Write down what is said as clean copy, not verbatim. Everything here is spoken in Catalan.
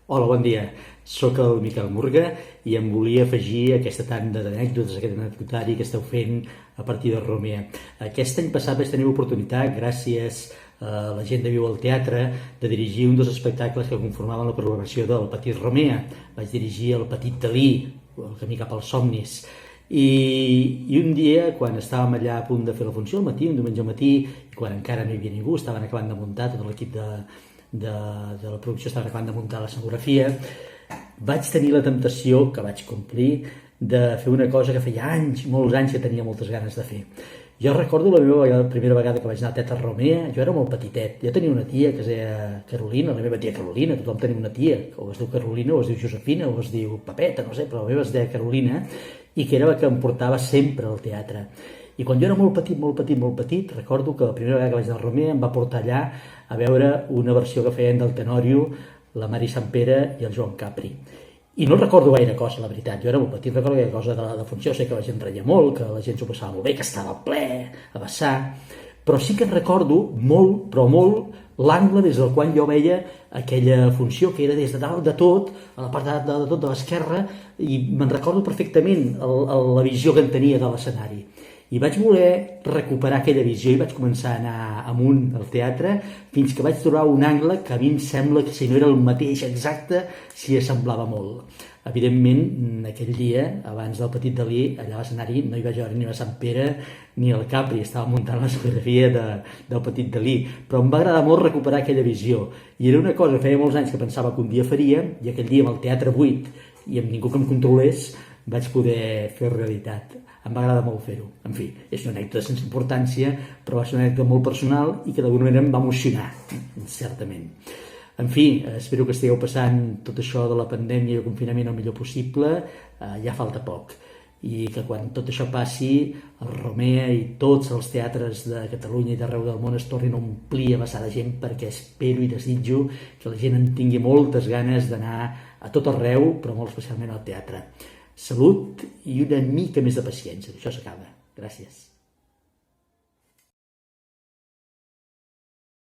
Hola, bon dia. Soc el Miquel Murga i em volia afegir aquesta tanda d'anècdotes, aquest anecdotari que esteu fent a partir de Romea. Aquest any passat vaig tenir l'oportunitat, gràcies a la gent de Viu al Teatre, de dirigir un dels espectacles que conformaven la programació del Petit Romea. Vaig dirigir el Petit Dalí, el camí cap als somnis. I un dia, quan estàvem allà a punt de fer la funció, al matí, un diumenge al matí, i quan encara no hi havia ningú, estaven acabant de muntar, tot l'equip de la producció estaven acabant de muntar l'escenografia, vaig tenir la temptació, que vaig complir, de fer una cosa que feia anys, molts anys, que tenia moltes ganes de fer. Jo recordo la primera vegada que vaig anar a Teatre Romea, jo era molt petitet, jo tenia una tia que es deia Carolina, la meva tia Carolina, tothom tenia una tia, o es diu Carolina, o es diu Josefina, o es diu Pepeta, no sé, però la meva es deia Carolina, i que era la que em portava sempre al teatre. I quan jo era molt petit, recordo que la primera vegada que vaig anar a Romea em va portar allà a veure una versió que feien del Tenorio, la Mari Sampere i el Joan Capri. I no recordo gaire cosa, la veritat. Jo era molt petit, recordo gaire cosa de la funció. Sé que la gent reia molt, que la gent s'ho passava molt bé, que estava ple, a vessar. Però sí que recordo molt, però molt, l'angle des del qual jo veia aquella funció, que era des de dalt de tot, a la part de tot de l'esquerra, i me'n recordo perfectament la visió que en tenia de l'escenari. I vaig voler recuperar aquella visió i vaig començar a anar amunt al teatre fins que vaig trobar un angle que a mi em sembla que si no era el mateix exacte, s'hi assemblava molt. Evidentment, aquell dia, abans del Petit Dalí, allà a l'escenari no hi vaig veure ni la Sant Pere ni el Capri, estava muntant la fotografia del Petit Dalí, però em va agradar molt recuperar aquella visió. I era una cosa que feia molts anys que pensava que un dia faria, i aquell dia amb el teatre buit i amb ningú que em controlés, vaig poder fer realitat. Em va agradar molt fer-ho. En fi, és una anècdota sense importància, però va ser una anècdota molt personal i que d'alguna manera em va emocionar, certament. En fi, espero que estigueu passant tot això de la pandèmia i el confinament el millor possible. Ja falta poc. I que quan tot això passi, el Romea i tots els teatres de Catalunya i d'arreu del món es tornin a omplir a vessar de gent, perquè espero i desitjo que la gent en tingui moltes ganes d'anar a tot arreu, però molt especialment al teatre. Salut i una mica més de paciència, això s'acaba. Gràcies.